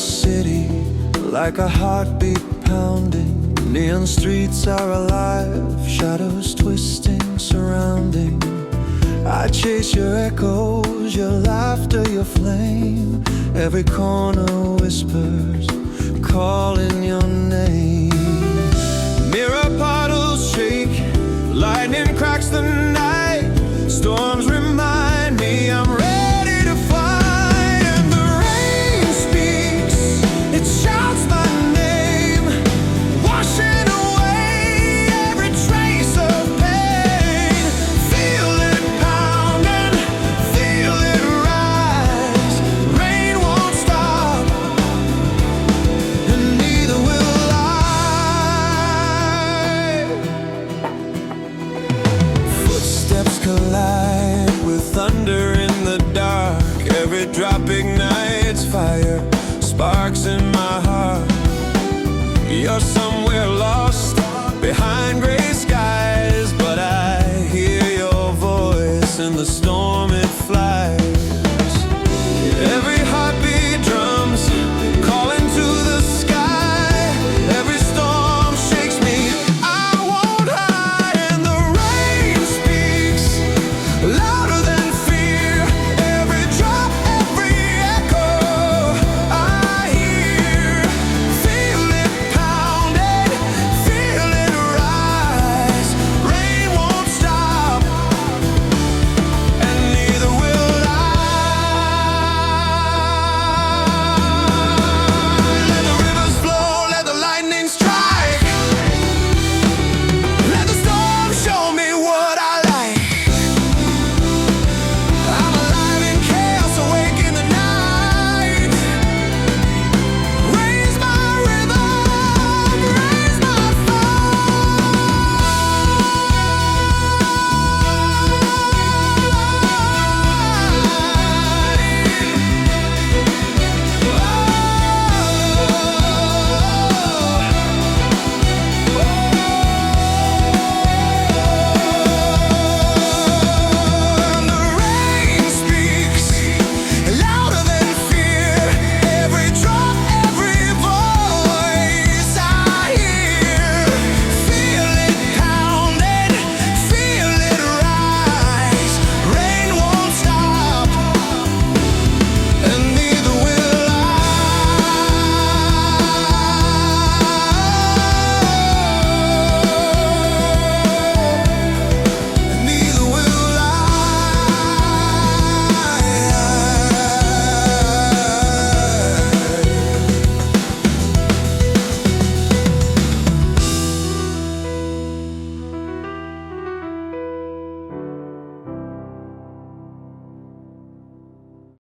city, like a heartbeat pounding. Neon streets are alive, shadows twisting, surrounding. I chase your echoes, your laughter, your flame. Every corner whispers, calling your name. Mirror puddles shake, lightning cracks the night. Storms remind me I'm ready to fight. And the rain speaks, it shouts my name, washing away every trace of pain. Feel it pounding, feel it rise. Rain won't stop, and neither will I. Footsteps collide with thunder in the dark. Every drop ignites fire, sparks in my heart. You're somewhere lost behind gray skies.